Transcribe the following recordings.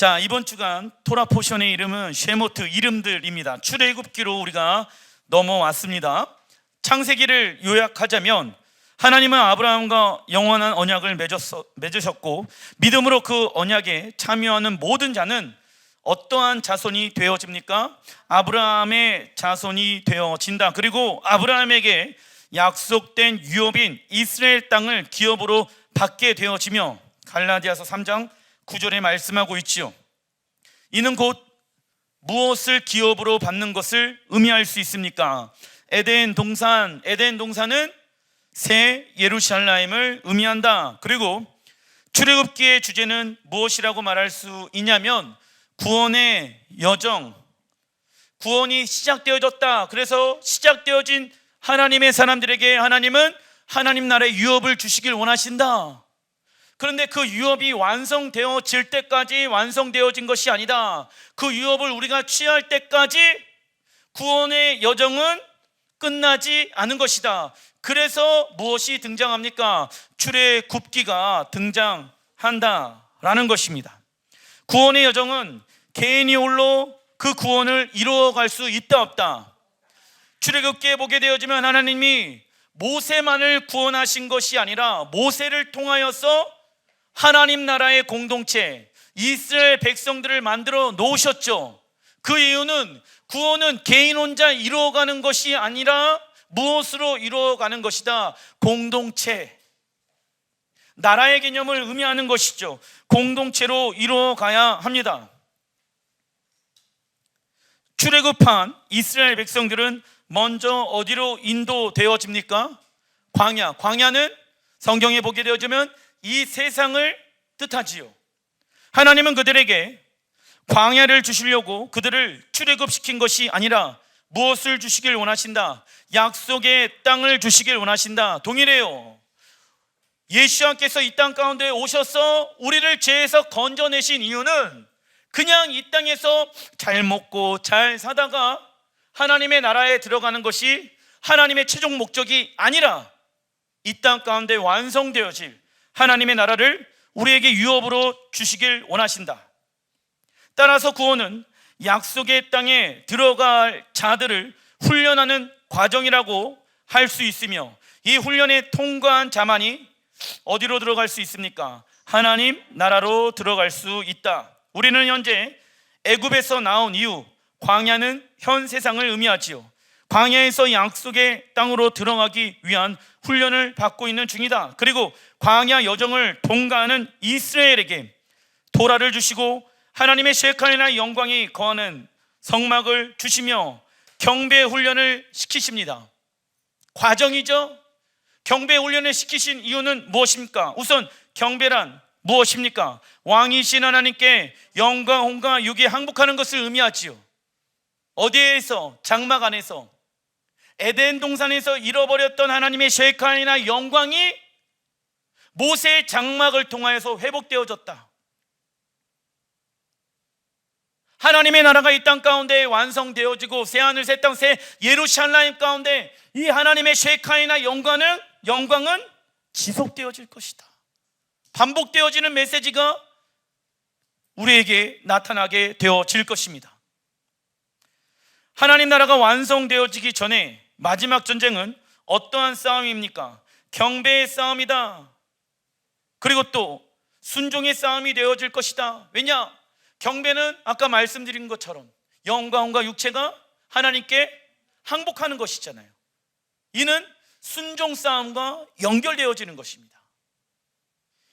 자, 이번 주간 토라 포션의 이름은 쉐모트 이름들입니다. 출애굽기로 우리가 넘어왔습니다. 창세기를 요약하자면 하나님은 아브라함과 영원한 언약을 맺으셨고 믿음으로 그 언약에 참여하는 모든 자는 어떠한 자손이 되어집니까? 아브라함의 자손이 되어진다. 그리고 아브라함에게 약속된 유업인 이스라엘 땅을 기업으로 받게 되어지며 갈라디아서 3장 9절에 말씀하고 있지요. 이는 곧 무엇을 기업으로 받는 것을 의미할 수 있습니까? 에덴 동산은 새 예루살렘을 의미한다. 그리고 출애굽기의 주제는 무엇이라고 말할 수 있냐면 구원의 여정, 구원이 시작되어졌다. 그래서 시작되어진 하나님의 사람들에게 하나님은 하나님 나라의 유업을 주시길 원하신다. 그런데 그 유업이 완성되어질 때까지 완성되어진 것이 아니다. 그 유업을 우리가 취할 때까지 구원의 여정은 끝나지 않은 것이다. 그래서 무엇이 등장합니까? 출애굽기가 등장한다라는 것입니다. 구원의 여정은 개인이 홀로 그 구원을 이루어갈 수 있다 없다. 출애굽기에 보게 되어지면 하나님이 모세만을 구원하신 것이 아니라 모세를 통하여서 하나님 나라의 공동체 이스라엘 백성들을 만들어 놓으셨죠. 그 이유는 구원은 개인 혼자 이루어가는 것이 아니라 무엇으로 이루어가는 것이다? 공동체, 나라의 개념을 의미하는 것이죠. 공동체로 이루어가야 합니다. 출애굽한 이스라엘 백성들은 먼저 어디로 인도되어집니까? 광야는 성경에 보게 되어지면 이 세상을 뜻하지요. 하나님은 그들에게 광야를 주시려고 그들을 출애굽시킨 것이 아니라 무엇을 주시길 원하신다? 약속의 땅을 주시길 원하신다. 동일해요. 예수님께서 이 땅 가운데 오셔서 우리를 죄에서 건져내신 이유는 그냥 이 땅에서 잘 먹고 잘 사다가 하나님의 나라에 들어가는 것이 하나님의 최종 목적이 아니라 이 땅 가운데 완성되어질 하나님의 나라를 우리에게 유업으로 주시길 원하신다. 따라서 구원은 약속의 땅에 들어갈 자들을 훈련하는 과정이라고 할 수 있으며 이 훈련에 통과한 자만이 어디로 들어갈 수 있습니까? 하나님 나라로 들어갈 수 있다. 우리는 현재 애굽에서 나온 이후 광야는 현 세상을 의미하지요. 광야에서 약속의 땅으로 들어가기 위한 훈련을 받고 있는 중이다. 그리고 광야 여정을 통과하는 이스라엘에게 도라를 주시고 하나님의 셰카이나 영광이 거하는 성막을 주시며 경배 훈련을 시키십니다. 과정이죠. 경배 훈련을 시키신 이유는 무엇입니까? 우선 경배란 무엇입니까? 왕이신 하나님께 영광, hon과 육이 항복하는 것을 의미하지요. 어디에서? 장막 안에서 에덴 동산에서 잃어버렸던 하나님의 셰카이나 영광이 모세의 장막을 통하여서 회복되어졌다. 하나님의 나라가 이 땅 가운데 완성되어지고 새하늘 새 땅 새 예루살렘 가운데 이 하나님의 셰카이나 영광은 지속되어질 것이다. 반복되어지는 메시지가 우리에게 나타나게 되어질 것입니다. 하나님 나라가 완성되어지기 전에 마지막 전쟁은 어떠한 싸움입니까? 경배의 싸움이다. 그리고 또 순종의 싸움이 되어질 것이다. 왜냐? 경배는 아까 말씀드린 것처럼 영과 혼과 육체가 하나님께 항복하는 것이잖아요. 이는 순종 싸움과 연결되어지는 것입니다.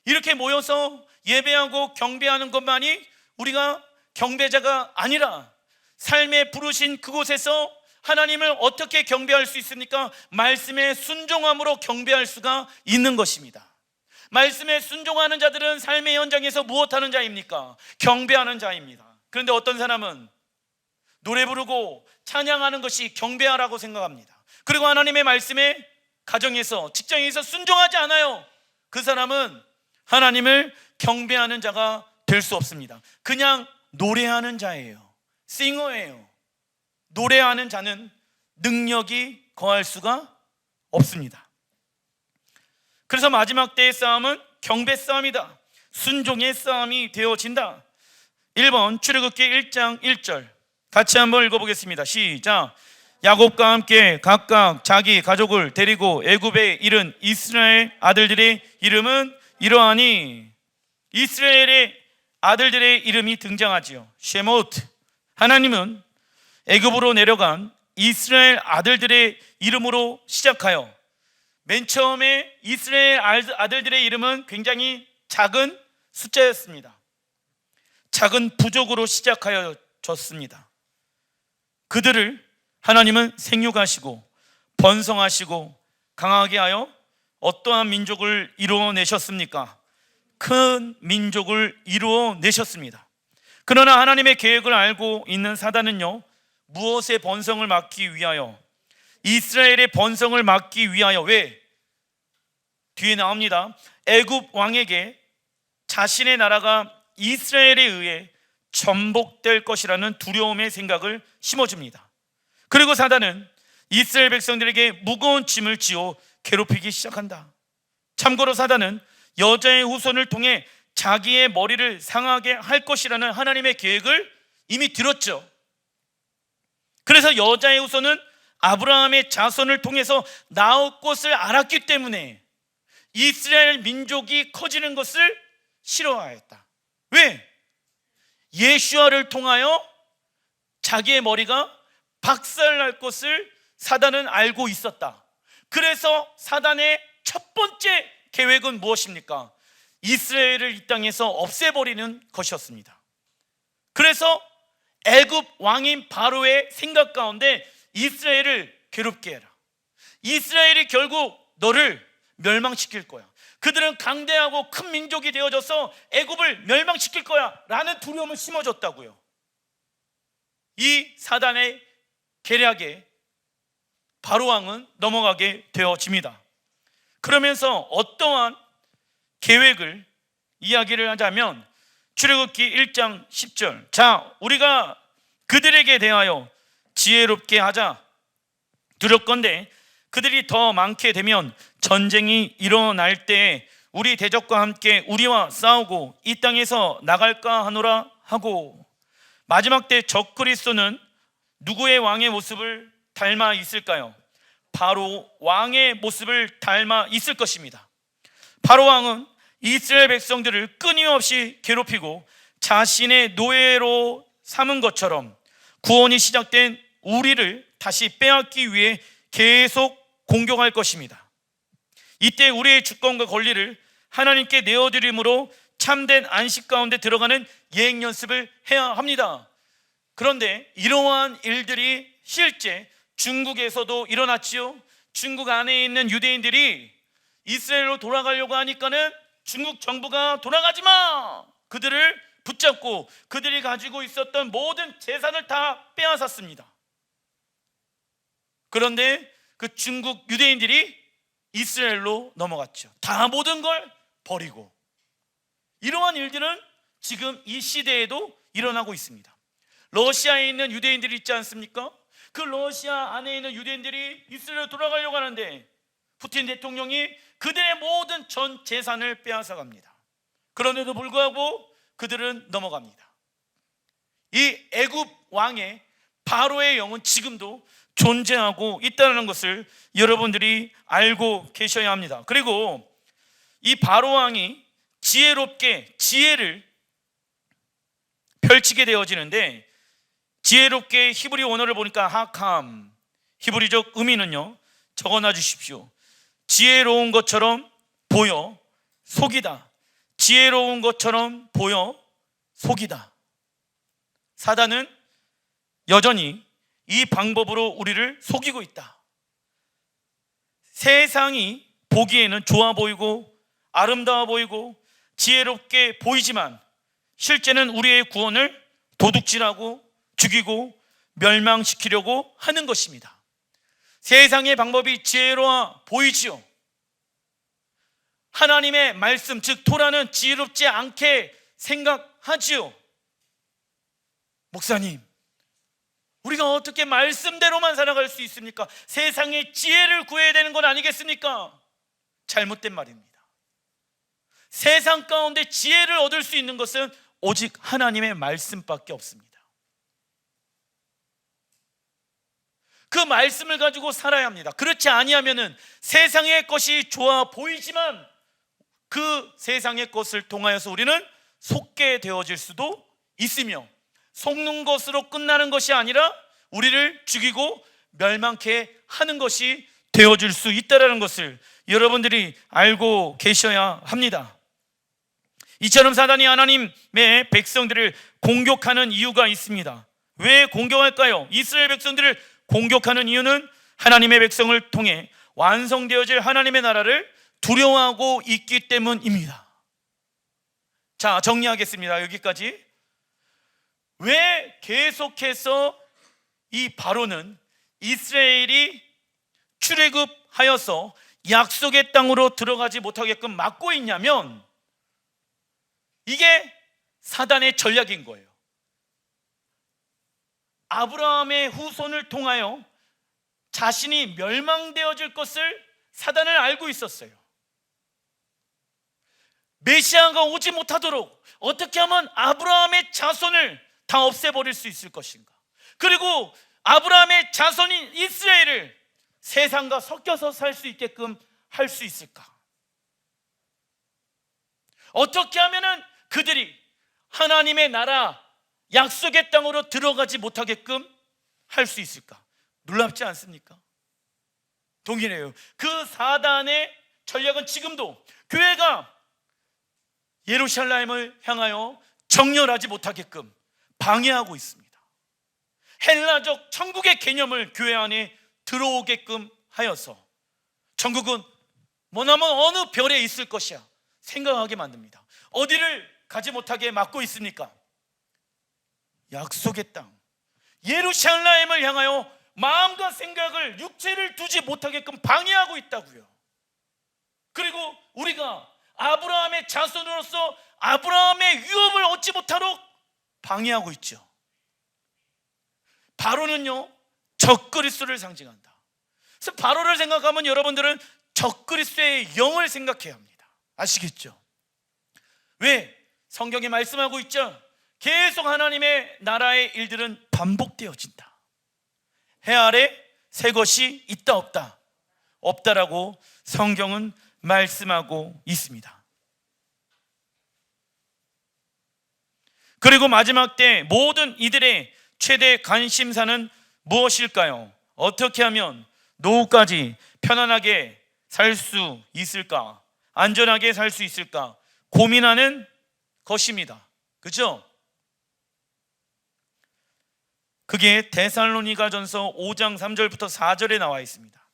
이렇게 모여서 예배하고 경배하는 것만이 우리가 경배자가 아니라 삶에 부르신 그곳에서 하나님을 어떻게 경배할 수 있습니까? 말씀에 순종함으로 경배할 수가 있는 것입니다. 말씀에 순종하는 자들은 삶의 현장에서 무엇하는 자입니까? 경배하는 자입니다. 그런데 어떤 사람은 노래 부르고 찬양하는 것이 경배하라고 생각합니다. 그리고 하나님의 말씀에 가정에서 직장에서 순종하지 않아요. 그 사람은 하나님을 경배하는 자가 될 수 없습니다. 그냥 노래하는 자예요. 싱어예요. 노래하는 자는 능력이 거할 수가 없습니다. 그래서 마지막 때의 싸움은 경배 싸움이다. 순종의 싸움이 되어진다. 1번 출애굽기 1장 1절 같이 한번 읽어보겠습니다. 시작. 야곱과 함께 각각 자기 가족을 데리고 애굽에 이른 이스라엘 아들들의 이름은 이러하니, 이스라엘의 아들들의 이름이 등장하지요. 쉐모트. 하나님은 애굽으로 내려간 이스라엘 아들들의 이름으로 시작하여 맨 처음에 이스라엘 아들들의 이름은 굉장히 작은 숫자였습니다. 작은 부족으로 시작하여졌습니다. 그들을 하나님은 생육하시고 번성하시고 강하게 하여 어떠한 민족을 이루어내셨습니까? 큰 민족을 이루어내셨습니다. 그러나 하나님의 계획을 알고 있는 사단은요, 무엇의 번성을 막기 위하여, 이스라엘의 번성을 막기 위하여, 왜? 뒤에 나옵니다. 애굽 왕에게 자신의 나라가 이스라엘에 의해 전복될 것이라는 두려움의 생각을 심어줍니다. 그리고 사단은 이스라엘 백성들에게 무거운 짐을 지어 괴롭히기 시작한다. 참고로 사단은 여자의 후손을 통해 자기의 머리를 상하게 할 것이라는 하나님의 계획을 이미 들었죠. 그래서 여자의 후손은 아브라함의 자손을 통해서 나올 것을 알았기 때문에 이스라엘 민족이 커지는 것을 싫어하였다. 왜? 예수아를 통하여 자기의 머리가 박살날 것을 사단은 알고 있었다. 그래서 사단의 첫 번째 계획은 무엇입니까? 이스라엘을 이 땅에서 없애버리는 것이었습니다. 그래서 애굽 왕인 바로의 생각 가운데 이스라엘을 괴롭게 해라. 이스라엘이 결국 너를 멸망시킬 거야. 그들은 강대하고 큰 민족이 되어져서 애굽을 멸망시킬 거야 라는 두려움을 심어줬다고요. 이 사단의 계략에 바로 왕은 넘어가게 되어집니다. 그러면서 어떠한 계획을 이야기를 하자면 출애굽기 1장 10절, 자, 우리가 그들에게 대하여 지혜롭게 하자. 두렵건대 그들이 더 많게 되면 전쟁이 일어날 때에 우리 대적과 함께 우리와 싸우고 이 땅에서 나갈까 하노라 하고. 마지막 때 적그리스도는 누구의 왕의 모습을 닮아 있을까요? 바로 왕의 모습을 닮아 있을 것입니다. 바로 왕은 이스라엘 백성들을 끊임없이 괴롭히고 자신의 노예로 삼은 것처럼 구원이 시작된 우리를 다시 빼앗기 위해 계속 공격할 것입니다. 이때 우리의 주권과 권리를 하나님께 내어드림으로 참된 안식 가운데 들어가는 예행 연습을 해야 합니다. 그런데 이러한 일들이 실제 중국에서도 일어났지요. 중국 안에 있는 유대인들이 이스라엘로 돌아가려고 하니까는 중국 정부가 돌아가지 마! 그들을 붙잡고 그들이 가지고 있었던 모든 재산을 다 빼앗았습니다. 그런데 그 중국 유대인들이 이스라엘로 넘어갔죠. 다 모든 걸 버리고. 이러한 일들은 지금 이 시대에도 일어나고 있습니다. 러시아에 있는 유대인들이 있지 않습니까? 그 러시아 안에 있는 유대인들이 이스라엘로 돌아가려고 하는데 푸틴 대통령이 그들의 모든 전 재산을 빼앗아 갑니다. 그런데도 불구하고 그들은 넘어갑니다. 이 애굽 왕의 바로의 영은 지금도 존재하고 있다는 것을 여러분들이 알고 계셔야 합니다. 그리고 이 바로 왕이 지혜롭게 지혜를 펼치게 되어지는데, 지혜롭게 히브리 원어를 보니까 하캄, 히브리적 의미는요, 적어놔 주십시오. 지혜로운 것처럼 보여 속이다. 지혜로운 것처럼 보여 속이다. 사단은 여전히 이 방법으로 우리를 속이고 있다. 세상이 보기에는 좋아 보이고 아름다워 보이고 지혜롭게 보이지만 실제는 우리의 구원을 도둑질하고 죽이고 멸망시키려고 하는 것입니다. 세상의 방법이 지혜로워 보이지요. 하나님의 말씀, 즉 토라는 지혜롭지 않게 생각하지요. 목사님, 우리가 어떻게 말씀대로만 살아갈 수 있습니까? 세상의 지혜를 구해야 되는 건 아니겠습니까? 잘못된 말입니다. 세상 가운데 지혜를 얻을 수 있는 것은 오직 하나님의 말씀밖에 없습니다. 그 말씀을 가지고 살아야 합니다. 그렇지 아니하면은 세상의 것이 좋아 보이지만 그 세상의 것을 통하여서 우리는 속게 되어질 수도 있으며, 속는 것으로 끝나는 것이 아니라 우리를 죽이고 멸망케 하는 것이 되어질 수 있다는 것을 여러분들이 알고 계셔야 합니다. 이처럼 사단이 하나님의 백성들을 공격하는 이유가 있습니다. 왜 공격할까요? 이스라엘 백성들을 공격하는 이유는 하나님의 백성을 통해 완성되어질 하나님의 나라를 두려워하고 있기 때문입니다. 자, 정리하겠습니다. 여기까지. 왜 계속해서 이 바로는 이스라엘이 출애굽하여서 약속의 땅으로 들어가지 못하게끔 막고 있냐면, 이게 사단의 전략인 거예요. 아브라함의 후손을 통하여 자신이 멸망되어질 것을 사단을 알고 있었어요. 메시아가 오지 못하도록 어떻게 하면 아브라함의 자손을 다 없애버릴 수 있을 것인가, 그리고 아브라함의 자손인 이스라엘을 세상과 섞여서 살 수 있게끔 할 수 있을까, 어떻게 하면 그들이 하나님의 나라 약속의 땅으로 들어가지 못하게끔 할 수 있을까. 놀랍지 않습니까? 동일해요. 그 사단의 전략은 지금도 교회가 예루살렘을 향하여 정렬하지 못하게끔 방해하고 있습니다. 헬라적 천국의 개념을 교회 안에 들어오게끔 하여서 천국은 뭐냐면 어느 별에 있을 것이야 생각하게 만듭니다. 어디를 가지 못하게 막고 있습니까? 약속의 땅 예루살렘을 향하여 마음과 생각을, 육체를 두지 못하게끔 방해하고 있다고요. 그리고 우리가 아브라함의 자손으로서 아브라함의 유업을 얻지 못하도록 방해하고 있죠. 바로는요, 적그리스도를 상징한다. 그래서 바로를 생각하면 여러분들은 적그리스도의 영을 생각해야 합니다. 아시겠죠? 왜? 성경에 말씀하고 있죠. 계속 하나님의 나라의 일들은 반복되어진다. 해 아래 새 것이 있다 없다? 없다라고 성경은 말씀하고 있습니다. 그리고 마지막 때 모든 이들의 최대 관심사는 무엇일까요? 어떻게 하면 노후까지 편안하게 살 수 있을까? 안전하게 살 수 있을까? 고민하는 것입니다. 그렇죠? 그게 데살로니가전서 5장 3절부터 4절에 나와 있습니다.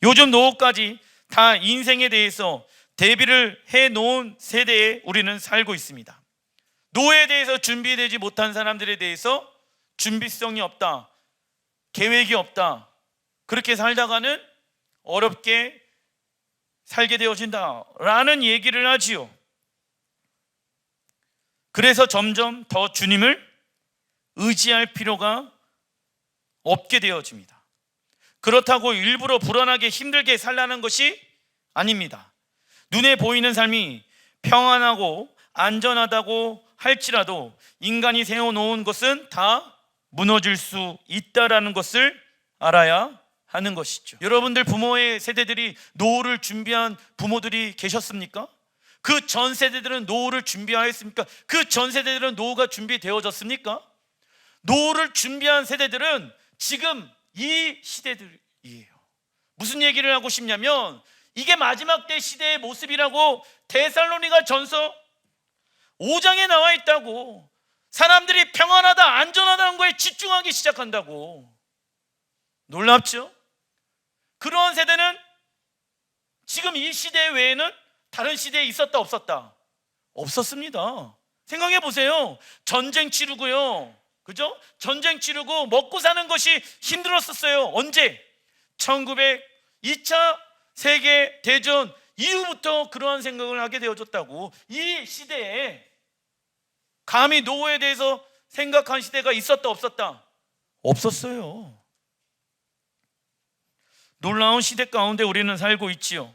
요즘 노후까지 다 인생에 대해서 대비를 해놓은 세대에 우리는 살고 있습니다. 노후에 대해서 준비되지 못한 사람들에 대해서 준비성이 없다, 계획이 없다, 그렇게 살다가는 어렵게 살게 되어진다라는 얘기를 하지요. 그래서 점점 더 주님을 의지할 필요가 없게 되어집니다. 그렇다고 일부러 불안하게 힘들게 살라는 것이 아닙니다. 눈에 보이는 삶이 평안하고 안전하다고 할지라도 인간이 세워놓은 것은 다 무너질 수 있다라는 것을 알아야 하는 것이죠. 여러분들 부모의 세대들이 노후를 준비한 부모들이 계셨습니까? 그 전 세대들은 노후를 준비하였습니까? 그 전 세대들은 노후가 준비되어졌습니까? 노후를 준비한 세대들은 지금 이 시대들이에요. 무슨 얘기를 하고 싶냐면 이게 마지막 때 시대의 모습이라고 데살로니가 전서 5장에 나와 있다고. 사람들이 평안하다, 안전하다는 거에 집중하기 시작한다고. 놀랍죠? 그러한 세대는 지금 이 시대 외에는 다른 시대에 있었다 없었다? 없었습니다. 생각해 보세요. 전쟁 치르고요, 그죠? 전쟁 치르고 먹고 사는 것이 힘들었었어요. 언제? 2차 세계 대전 이후부터 그러한 생각을 하게 되어졌다고. 이 시대에 감히 노후에 대해서 생각한 시대가 있었다 없었다? 없었어요. 놀라운 시대 가운데 우리는 살고 있지요.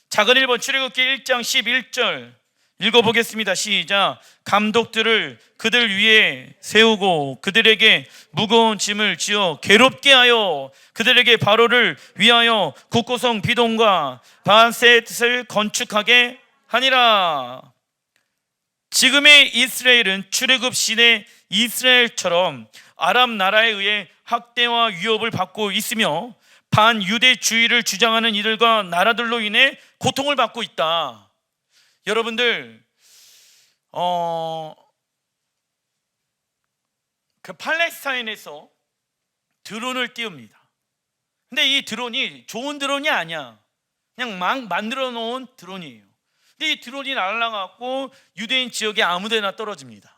작은 1번 출애굽기 1장 11절 읽어보겠습니다. 시작. 감독들을 그들 위에 세우고 그들에게 무거운 짐을 지어 괴롭게 하여 그들에게 바로를 위하여 국고성 비동과 바셋을 건축하게 하니라. 지금의 이스라엘은 출애굽 시대 이스라엘처럼 아람 나라에 의해 학대와 위협을 받고 있으며 반유대주의를 주장하는 이들과 나라들로 인해 고통을 받고 있다. 여러분들, 그 팔레스타인에서 드론을 띄웁니다. 근데 이 드론이 좋은 드론이 아니야. 그냥 막 만들어 놓은 드론이에요. 근데 이 드론이 날아가고 유대인 지역에 아무데나 떨어집니다.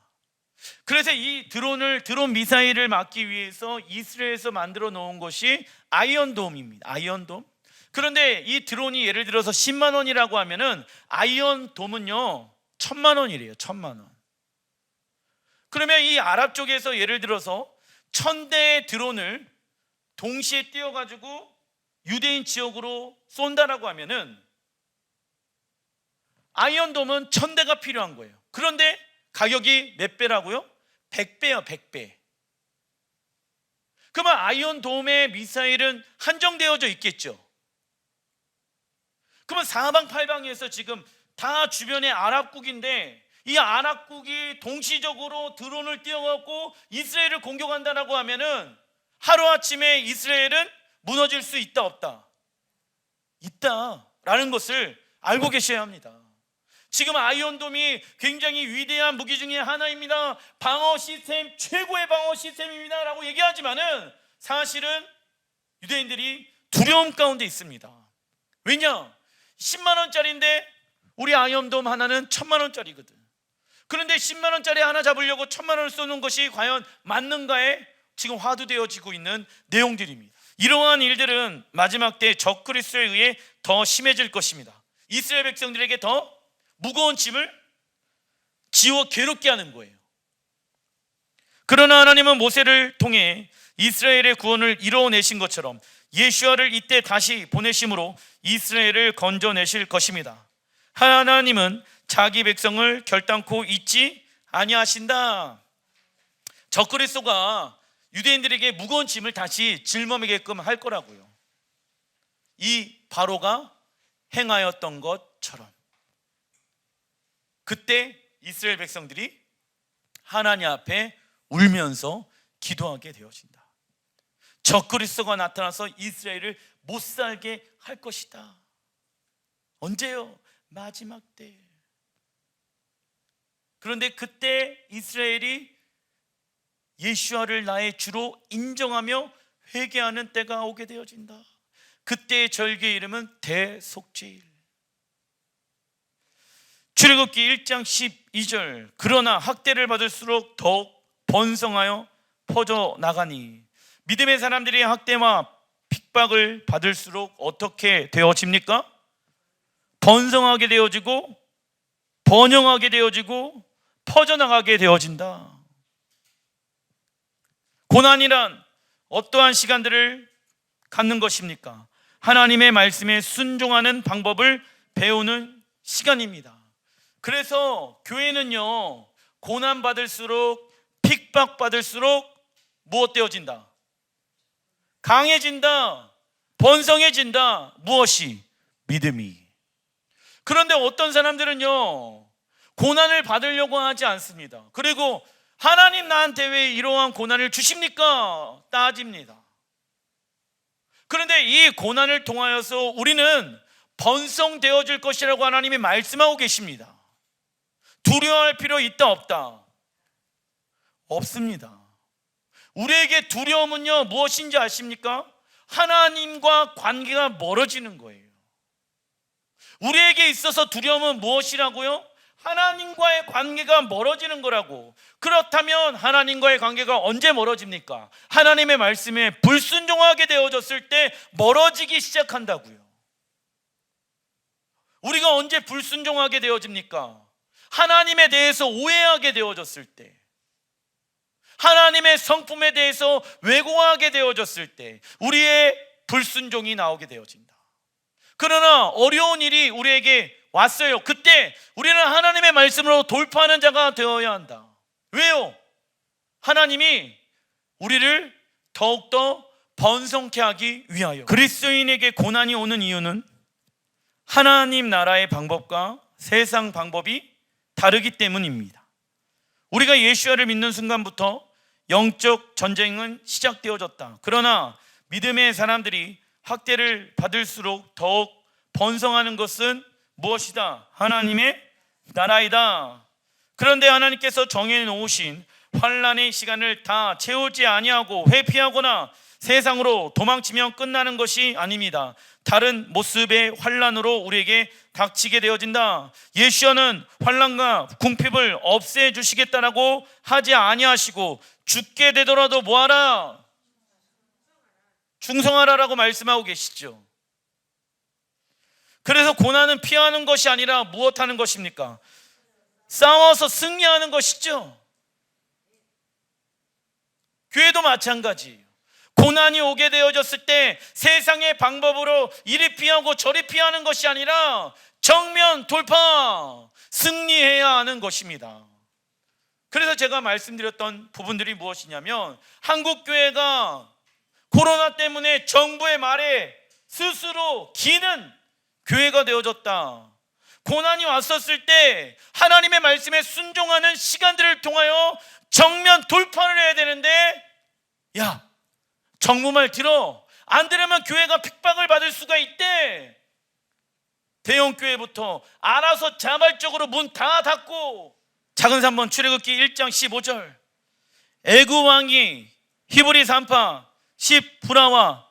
그래서 이 드론 미사일을 막기 위해서 이스라엘에서 만들어 놓은 것이 아이언돔입니다. 아이언돔. 그런데 이 드론이 예를 들어서 10만 원이라고 하면은 아이언돔은요 1000만 원이래요. 1000만 원. 그러면 이 아랍 쪽에서 예를 들어서 1000대의 드론을 동시에 띄워가지고 유대인 지역으로 쏜다라고 하면은 아이언돔은 1000대가 필요한 거예요. 그런데 가격이 몇 배라고요? 100배요. 100배. 그러면 아이언돔의 미사일은 한정되어져 있겠죠. 그러면 사방팔방에서 지금 다 주변에 아랍국인데 이 아랍국이 동시적으로 드론을 띄워갖고 이스라엘을 공격한다라고 하면은 하루아침에 이스라엘은 무너질 수 있다 없다? 있다라는 것을 알고 계셔야 합니다. 지금 아이언돔이 굉장히 위대한 무기 중에 하나입니다. 방어 시스템, 최고의 방어 시스템입니다 라고 얘기하지만은 사실은 유대인들이 두려움 가운데 있습니다. 왜냐? 10만 원짜리인데 우리 아이언돔 하나는 1000만 원짜리거든. 그런데 10만 원짜리 하나 잡으려고 1000만 원을 쏘는 것이 과연 맞는가에 지금 화두되어지고 있는 내용들입니다. 이러한 일들은 마지막 때 적그리스도에 의해 더 심해질 것입니다. 이스라엘 백성들에게 더 무거운 짐을 지워 괴롭게 하는 거예요. 그러나 하나님은 모세를 통해 이스라엘의 구원을 이루어내신 것처럼 예수아를 이때 다시 보내심으로 이스라엘을 건져내실 것입니다. 하나님은 자기 백성을 결단코 잊지 아니하신다. 적그리스도가 유대인들에게 무거운 짐을 다시 짊어지게끔 할 거라고요. 이 바로가 행하였던 것처럼. 그때 이스라엘 백성들이 하나님 앞에 울면서 기도하게 되어진다. 적그리스도가 나타나서 이스라엘을 못 살게 할 것이다. 언제요? 마지막 때. 그런데 그때 이스라엘이 예수아를 나의 주로 인정하며 회개하는 때가 오게 되어진다. 그때의 절기의 이름은 대속죄일. 출애굽기 1장 12절. 그러나 학대를 받을수록 더욱 번성하여 퍼져나가니. 믿음의 사람들이 학대와 핍박을 받을수록 어떻게 되어집니까? 번성하게 되어지고 번영하게 되어지고 퍼져나가게 되어진다. 고난이란 어떠한 시간들을 갖는 것입니까? 하나님의 말씀에 순종하는 방법을 배우는 시간입니다. 그래서 교회는요, 고난받을수록 핍박받을수록 무엇 되어진다? 강해진다. 번성해진다. 무엇이? 믿음이. 그런데 어떤 사람들은요, 고난을 받으려고 하지 않습니다. 그리고 하나님 나한테 왜 이러한 고난을 주십니까? 따집니다. 그런데 이 고난을 통하여서 우리는 번성되어질 것이라고 하나님이 말씀하고 계십니다. 두려워할 필요 있다 없다? 없습니다. 우리에게 두려움은요 무엇인지 아십니까? 하나님과 관계가 멀어지는 거예요. 우리에게 있어서 두려움은 무엇이라고요? 하나님과의 관계가 멀어지는 거라고. 그렇다면 하나님과의 관계가 언제 멀어집니까? 하나님의 말씀에 불순종하게 되어졌을 때 멀어지기 시작한다고요. 우리가 언제 불순종하게 되어집니까? 하나님에 대해서 오해하게 되어졌을 때, 하나님의 성품에 대해서 왜곡하게 되어졌을 때 우리의 불순종이 나오게 되어진다. 그러나 어려운 일이 우리에게 왔어요. 그때 우리는 하나님의 말씀으로 돌파하는 자가 되어야 한다. 왜요? 하나님이 우리를 더욱더 번성케 하기 위하여. 그리스도인에게 고난이 오는 이유는 하나님 나라의 방법과 세상 방법이 다르기 때문입니다. 우리가 예수야를 믿는 순간부터 영적 전쟁은 시작되어졌다. 그러나 믿음의 사람들이 학대를 받을수록 더욱 번성하는 것은 무엇이다? 하나님의 나라이다. 그런데 하나님께서 정해 놓으신 환난의 시간을 다 채우지 아니하고 회피하거나 세상으로 도망치면 끝나는 것이 아닙니다. 다른 모습의 환난으로 우리에게 닥치게 되어진다. 예수야는 환난과 궁핍을 없애주시겠다라고 하지 아니하시고 죽게 되더라도 뭐하라? 충성하라라고 말씀하고 계시죠. 그래서 고난은 피하는 것이 아니라 무엇하는 것입니까? 싸워서 승리하는 것이죠. 교회도 마찬가지예요. 고난이 오게 되어졌을 때 세상의 방법으로 이리 피하고 저리 피하는 것이 아니라 정면 돌파, 승리해야 하는 것입니다. 그래서 제가 말씀드렸던 부분들이 무엇이냐면 한국교회가 코로나 때문에 정부의 말에 스스로 기는 교회가 되어졌다. 고난이 왔었을 때 하나님의 말씀에 순종하는 시간들을 통하여 정면 돌파를 해야 되는데, 야, 정부 말 들어. 안 들으면 교회가 핍박을 받을 수가 있대. 대형교회부터 알아서 자발적으로 문 다 닫고. 작은산번 출애굽기 1장 15절, 애굽 왕이 히브리 산파 십브라와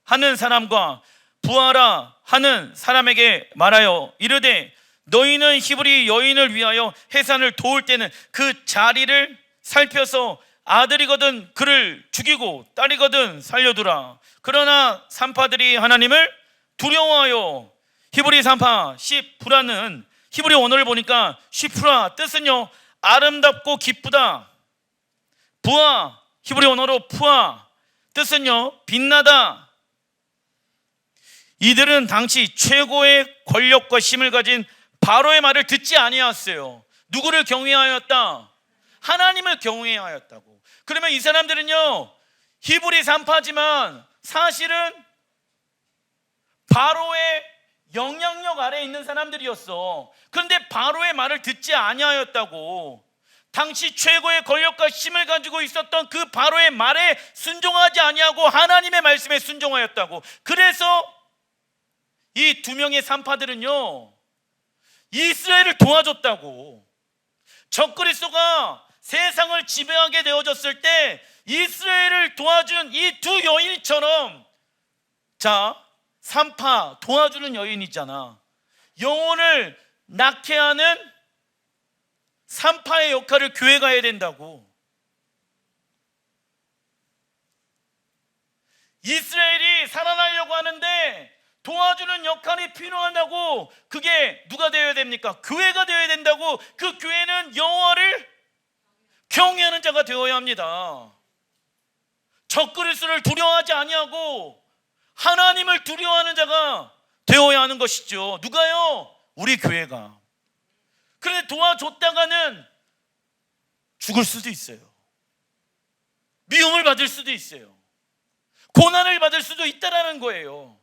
하는 사람과 부하라 하는 사람에게 말하여 이르되 너희는 히브리 여인을 위하여 해산을 도울 때는 그 자리를 살펴서 아들이거든 그를 죽이고 딸이거든 살려두라. 그러나 산파들이 하나님을 두려워하여. 히브리 산파 십브라는 히브리 원어를 보니까 시프라 뜻은요 아름답고 기쁘다. 부하 히브리 원어로 푸아 뜻은요 빛나다. 이들은 당시 최고의 권력과 힘을 가진 바로의 말을 듣지 아니하였어요. 누구를 경외하였다? 하나님을 경외하였다고. 그러면 이 사람들은요 히브리 산파지만 사실은 바로의 영향력 아래에 있는 사람들이었어. 그런데 바로의 말을 듣지 아니하였다고. 당시 최고의 권력과 힘을 가지고 있었던 그 바로의 말에 순종하지 아니하고 하나님의 말씀에 순종하였다고. 그래서 이 두 명의 산파들은요 이스라엘을 도와줬다고. 적그리스도가 세상을 지배하게 되어졌을 때 이스라엘을 도와준 이 두 여인처럼, 자, 산파 도와주는 여인이잖아. 영혼을 낳게 하는 산파의 역할을 교회가 해야 된다고. 이스라엘이 살아나려고 하는데 도와주는 역할이 필요하다고. 그게 누가 되어야 됩니까? 교회가 되어야 된다고. 그 교회는 여호와를 경외하는 자가 되어야 합니다. 적그리스도를 두려워하지 아니하고 하나님을 두려워하는 자가 되어야 하는 것이죠. 누가요? 우리 교회가. 그런데 도와줬다가는 죽을 수도 있어요. 미움을 받을 수도 있어요. 고난을 받을 수도 있다라는 거예요.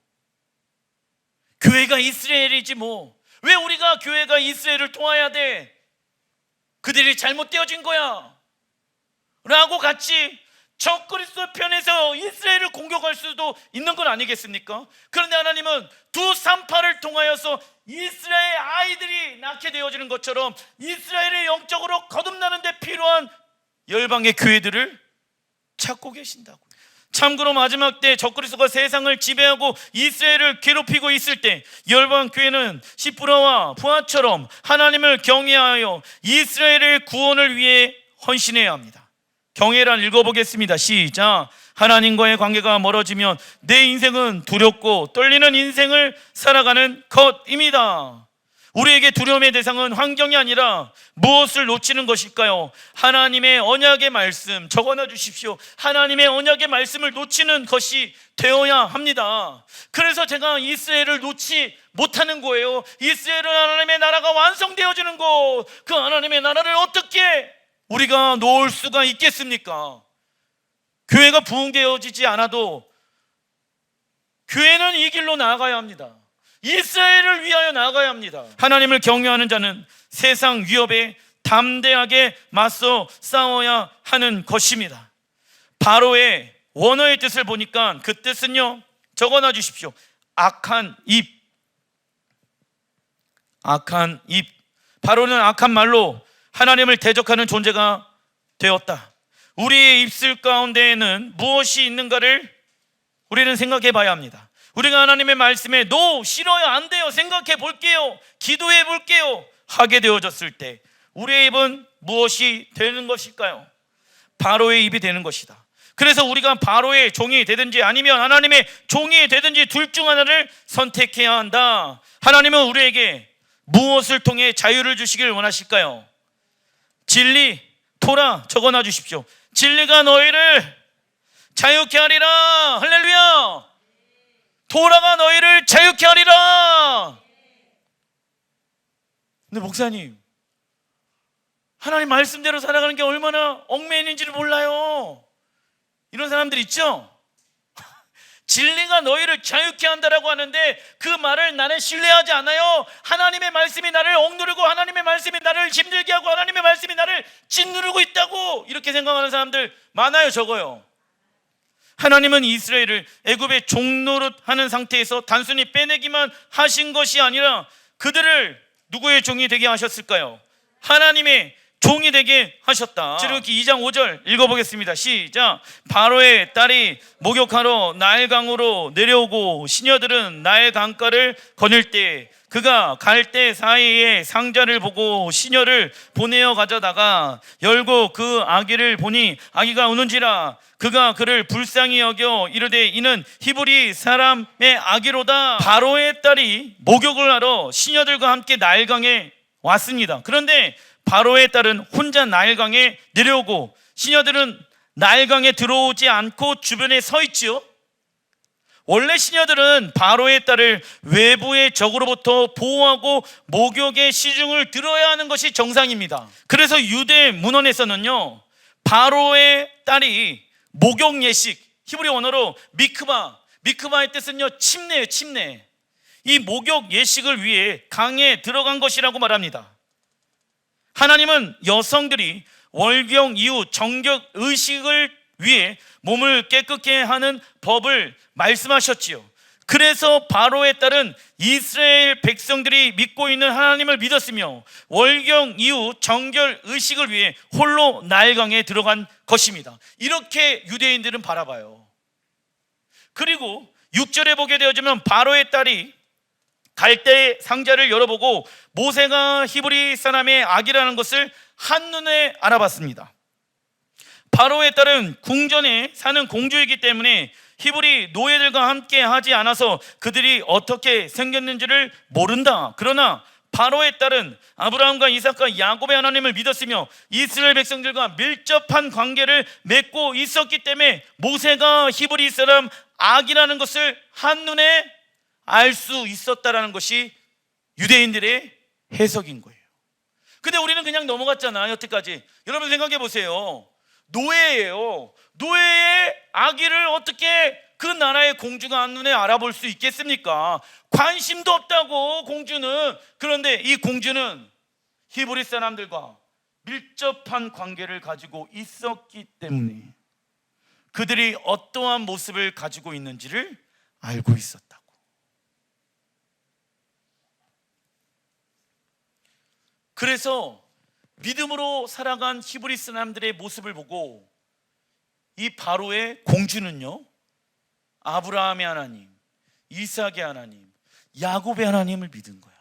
교회가 이스라엘이지 뭐. 왜 우리가 교회가 이스라엘을 도와야 돼? 그들이 잘못되어진 거야 라고 같이 적그리스도 편에서 이스라엘을 공격할 수도 있는 건 아니겠습니까? 그런데 하나님은 두 산파를 통하여서 이스라엘 아이들이 낳게 되어지는 것처럼 이스라엘의 영적으로 거듭나는 데 필요한 열방의 교회들을 찾고 계신다고. 참고로 마지막 때 적그리스도가 세상을 지배하고 이스라엘을 괴롭히고 있을 때 열방 교회는 시프라와 부하처럼 하나님을 경외하여 이스라엘의 구원을 위해 헌신해야 합니다. 경외란 읽어보겠습니다. 시작. 하나님과의 관계가 멀어지면 내 인생은 두렵고 떨리는 인생을 살아가는 것입니다. 우리에게 두려움의 대상은 환경이 아니라 무엇을 놓치는 것일까요? 하나님의 언약의 말씀, 적어놔 주십시오. 하나님의 언약의 말씀을 놓치는 것이 되어야 합니다. 그래서 제가 이스라엘을 놓지 못하는 거예요. 이스라엘은 하나님의 나라가 완성되어지는 곳, 그 하나님의 나라를 어떻게 우리가 놓을 수가 있겠습니까? 교회가 부흥되어지지 않아도 교회는 이 길로 나아가야 합니다. 이스라엘을 위하여 나아가야 합니다. 하나님을 경외하는 자는 세상 위협에 담대하게 맞서 싸워야 하는 것입니다. 바로의 원어의 뜻을 보니까 그 뜻은요, 적어놔 주십시오. 악한 입. 악한 입. 바로는 악한 말로 하나님을 대적하는 존재가 되었다. 우리의 입술 가운데에는 무엇이 있는가를 우리는 생각해 봐야 합니다. 우리가 하나님의 말씀에 노, 싫어요, 안 돼요, 생각해 볼게요, 기도해 볼게요 하게 되어졌을 때 우리의 입은 무엇이 되는 것일까요? 바로의 입이 되는 것이다. 그래서 우리가 바로의 종이 되든지 아니면 하나님의 종이 되든지 둘 중 하나를 선택해야 한다. 하나님은 우리에게 무엇을 통해 자유를 주시길 원하실까요? 진리, 토라 적어놔 주십시오. 진리가 너희를 자유케 하리라. 할렐루야. 토라가 너희를 자유케 하리라. 근데 목사님, 하나님 말씀대로 살아가는 게 얼마나 얽매이는지를 몰라요. 이런 사람들 있죠? 진리가 너희를 자유케 한다라고 하는데 그 말을 나는 신뢰하지 않아요. 하나님의 말씀이 나를 억누르고 하나님의 말씀이 나를 힘들게 하고 하나님의 말씀이 나를 짓누르고 있다고 이렇게 생각하는 사람들 많아요, 적어요. 하나님은 이스라엘을 애굽의 종노릇하는 상태에서 단순히 빼내기만 하신 것이 아니라 그들을 누구의 종이 되게 하셨을까요? 하나님의 종이 되게 하셨다. 출애굽기 2장 5절 읽어보겠습니다. 시작. 바로의 딸이 목욕하러 나일강으로 내려오고 시녀들은 나일 강가를 거닐 때 그가 갈대 사이에 상자를 보고 시녀를 보내어 가져다가 열고 그 아기를 보니 아기가 우는지라. 그가 그를 불쌍히 여겨 이르되 이는 히브리 사람의 아기로다. 바로의 딸이 목욕을 하러 시녀들과 함께 나일강에 왔습니다. 그런데 바로의 딸은 혼자 나일강에 내려오고 시녀들은 나일강에 들어오지 않고 주변에 서 있지요. 원래 시녀들은 바로의 딸을 외부의 적으로부터 보호하고 목욕의 시중을 들어야 하는 것이 정상입니다. 그래서 유대 문헌에서는요, 바로의 딸이 목욕 예식, 히브리 언어로 미크바의 뜻은요 침례예요. 침례. 이 목욕 예식을 위해 강에 들어간 것이라고 말합니다. 하나님은 여성들이 월경 이후 정결 의식을 위해 몸을 깨끗게 하는 법을 말씀하셨지요. 그래서 바로의 딸은 이스라엘 백성들이 믿고 있는 하나님을 믿었으며 월경 이후 정결 의식을 위해 홀로 나일강에 들어간 것입니다. 이렇게 유대인들은 바라봐요. 그리고 6절에 보게 되어지면 바로의 딸이 갈대 상자를 열어보고 모세가 히브리 사람의 아기라는 것을 한눈에 알아봤습니다. 바로의 딸은 궁전에 사는 공주이기 때문에 히브리 노예들과 함께 하지 않아서 그들이 어떻게 생겼는지를 모른다. 그러나 바로의 딸은 아브라함과 이삭과 야곱의 하나님을 믿었으며 이스라엘 백성들과 밀접한 관계를 맺고 있었기 때문에 모세가 히브리 사람 아기라는 것을 한눈에 알 수 있었다라는 것이 유대인들의 해석인 거예요. 근데 우리는 그냥 넘어갔잖아, 여태까지. 여러분 생각해 보세요. 노예예요. 노예의 아기를 어떻게 그 나라의 공주가 한눈에 알아볼 수 있겠습니까? 관심도 없다고, 공주는. 그런데 이 공주는 히브리 사람들과 밀접한 관계를 가지고 있었기 때문에 그들이 어떠한 모습을 가지고 있는지를 알고 있었다고. 그래서 믿음으로 살아간 히브리 사람들의 모습을 보고 이 바로의 공주는요, 아브라함의 하나님, 이삭의 하나님, 야곱의 하나님을 믿은 거야.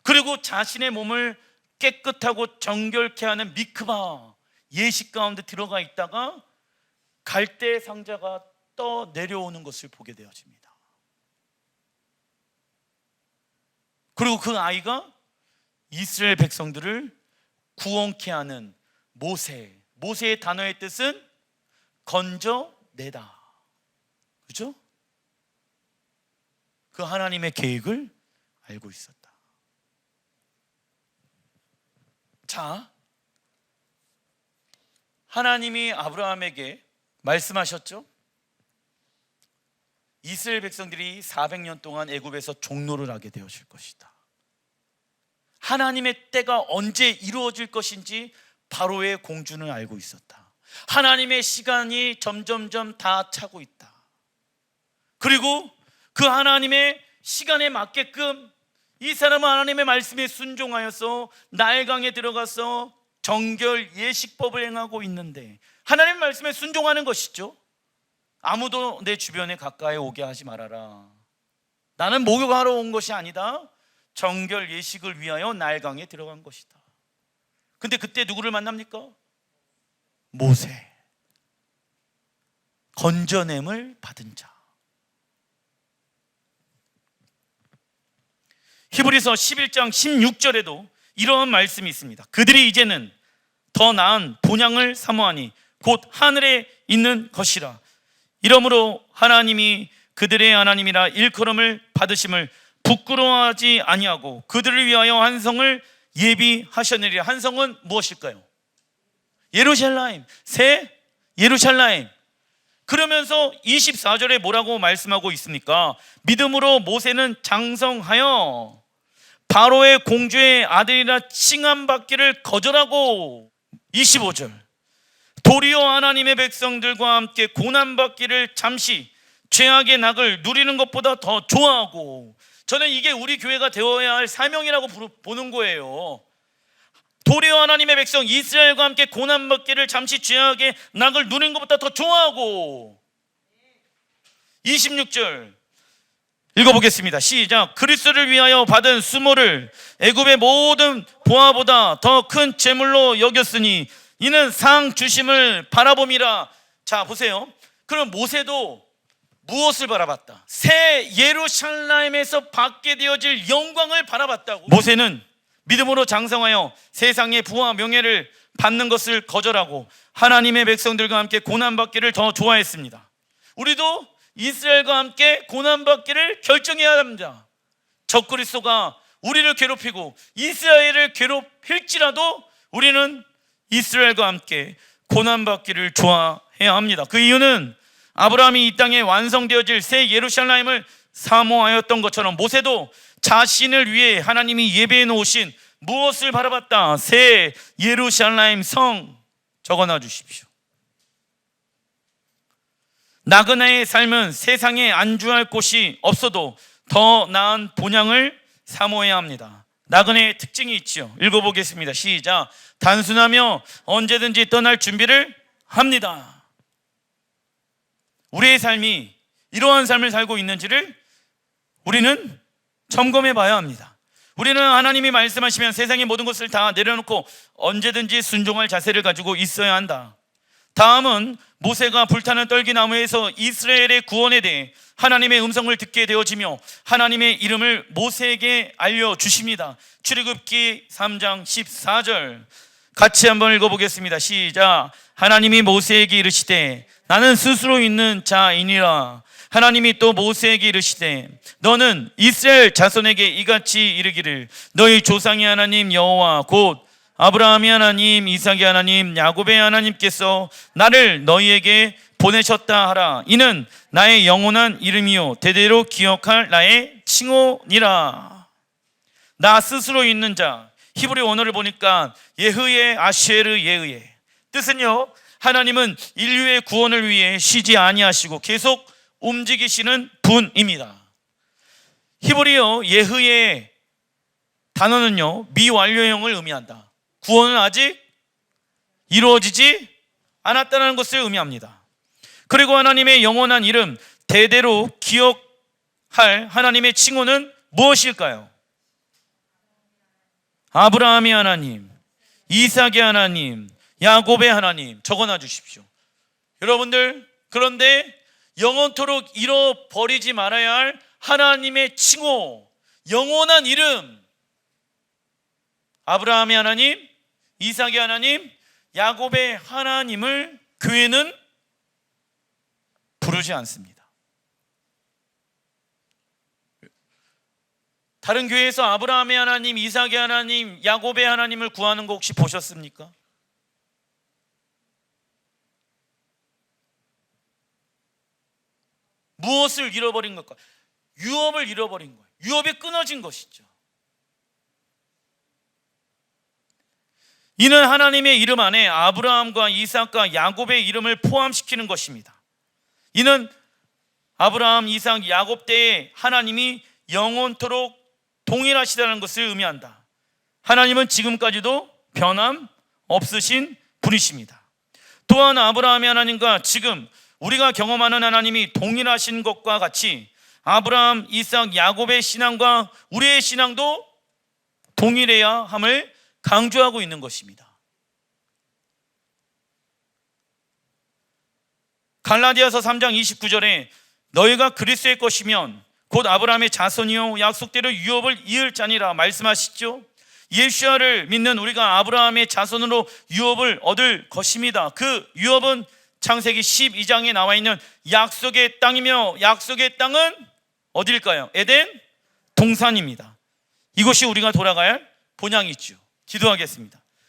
그리고 자신의 몸을 깨끗하고 정결케 하는 미크바 예식 가운데 들어가 있다가 갈대 상자가 떠 내려오는 것을 보게 되어집니다. 그리고 그 아이가 이스라엘 백성들을 구원케 하는 모세의 단어의 뜻은 건져내다. 그죠? 그 하나님의 계획을 알고 있었다. 자, 하나님이 아브라함에게 말씀하셨죠? 이스라엘 백성들이 400년 동안 애굽에서 종노를 하게 되어질 것이다. 하나님의 때가 언제 이루어질 것인지 바로의 공주는 알고 있었다. 하나님의 시간이 점점점 다 차고 있다. 그리고 그 하나님의 시간에 맞게끔 이 사람은 하나님의 말씀에 순종하여서 나일강에 들어가서 정결 예식법을 행하고 있는데, 하나님의 말씀에 순종하는 것이죠. 아무도 내 주변에 가까이 오게 하지 말아라. 나는 목욕하러 온 것이 아니다. 정결 예식을 위하여 나일강에 들어간 것이다. 근데 그때 누구를 만납니까? 모세. 건져냄을 받은 자. 히브리서 11장 16절에도 이러한 말씀이 있습니다. 그들이 이제는 더 나은 본향을 사모하니 곧 하늘에 있는 것이라. 이러므로 하나님이 그들의 하나님이라 일컬음을 받으심을 부끄러워하지 아니하고 그들을 위하여 한 성을 예비하셨느니라. 한 성은 무엇일까요? 예루살렘, 새 예루살렘. 그러면서 24절에 뭐라고 말씀하고 있습니까? 믿음으로 모세는 장성하여 바로의 공주의 아들이라 칭함받기를 거절하고, 25절, 도리어 하나님의 백성들과 함께 고난받기를 잠시 죄악의 낙을 누리는 것보다 더 좋아하고. 저는 이게 우리 교회가 되어야 할 사명이라고 보는 거예요. 도리어 하나님의 백성 이스라엘과 함께 고난받기를 잠시 죄악의 낙을 누리는 것보다 더 좋아하고. 26절 읽어보겠습니다. 시작. 그리스도를 위하여 받은 수모를 애굽의 모든 보화보다 더 큰 재물로 여겼으니 이는 상 주심을 바라봄이라. 자, 보세요. 그럼 모세도 무엇을 바라봤다? 새 예루살렘에서 받게 되어질 영광을 바라봤다고. 모세는 믿음으로 장성하여 세상의 부와 명예를 받는 것을 거절하고 하나님의 백성들과 함께 고난받기를 더 좋아했습니다. 우리도 이스라엘과 함께 고난받기를 결정해야 합니다. 적그리스도가 우리를 괴롭히고 이스라엘을 괴롭힐지라도 우리는 이스라엘과 함께 고난받기를 좋아해야 합니다. 그 이유는 아브라함이 이 땅에 완성되어질 새 예루살렘을 사모하였던 것처럼 모세도 자신을 위해 하나님이 예배해 놓으신 무엇을 바라봤다? 새 예루살렘 성. 적어놔 주십시오. 나그네의 삶은 세상에 안주할 곳이 없어도 더 나은 본향을 사모해야 합니다. 나그네의 특징이 있죠. 읽어보겠습니다. 시작. 단순하며 언제든지 떠날 준비를 합니다. 우리의 삶이 이러한 삶을 살고 있는지를 우리는 점검해 봐야 합니다. 우리는 하나님이 말씀하시면 세상의 모든 것을 다 내려놓고 언제든지 순종할 자세를 가지고 있어야 한다. 다음은 모세가 불타는 떨기나무에서 이스라엘의 구원에 대해 하나님의 음성을 듣게 되어지며 하나님의 이름을 모세에게 알려주십니다. 출애굽기 3장 14절 같이 한번 읽어보겠습니다. 시작. 하나님이 모세에게 이르시되 나는 스스로 있는 자이니라. 하나님이 또 모세에게 이르시되 너는 이스라엘 자손에게 이같이 이르기를 너희 조상의 하나님 여호와 곧 아브라함의 하나님, 이삭의 하나님, 야곱의 하나님께서 나를 너희에게 보내셨다 하라. 이는 나의 영원한 이름이요 대대로 기억할 나의 칭호니라. 나 스스로 있는 자. 히브리 원어를 보니까 예흐예 아쉐르 예흐예. 뜻은요, 하나님은 인류의 구원을 위해 쉬지 아니하시고 계속 움직이시는 분입니다. 히브리어 예흐의 단어는요 미완료형을 의미한다. 구원은 아직 이루어지지 않았다는 것을 의미합니다. 그리고 하나님의 영원한 이름, 대대로 기억할 하나님의 칭호는 무엇일까요? 아브라함의 하나님, 이삭의 하나님, 야곱의 하나님. 적어놔 주십시오. 여러분들, 그런데 영원토록 잃어버리지 말아야 할 하나님의 칭호, 영원한 이름, 아브라함의 하나님, 이삭의 하나님, 야곱의 하나님을 교회는 부르지 않습니다. 다른 교회에서 아브라함의 하나님, 이삭의 하나님, 야곱의 하나님을 구하는 거 혹시 보셨습니까? 무엇을 잃어버린 걸까? 유업을 잃어버린 거예요. 유업이 끊어진 것이죠. 이는 하나님의 이름 안에 아브라함과 이삭과 야곱의 이름을 포함시키는 것입니다. 이는 아브라함, 이삭, 야곱 때에 하나님이 영원토록 동일하시다는 것을 의미한다. 하나님은 지금까지도 변함 없으신 분이십니다. 또한 아브라함의 하나님과 지금 우리가 경험하는 하나님이 동일하신 것과 같이 아브라함, 이삭, 야곱의 신앙과 우리의 신앙도 동일해야 함을 강조하고 있는 것입니다. 갈라디아서 3장 29절에 너희가 그리스도의 것이면 곧 아브라함의 자손이요 약속대로 유업을 이을 자니라 말씀하시죠. 예수야를 믿는 우리가 아브라함의 자손으로 유업을 얻을 것입니다. 그 유업은 창세기 12장에 나와 있는 약속의 땅이며, 약속의 땅은 어딜까요? 에덴 동산입니다. 이것이 우리가 돌아갈 본향이죠. 기도하겠습니다.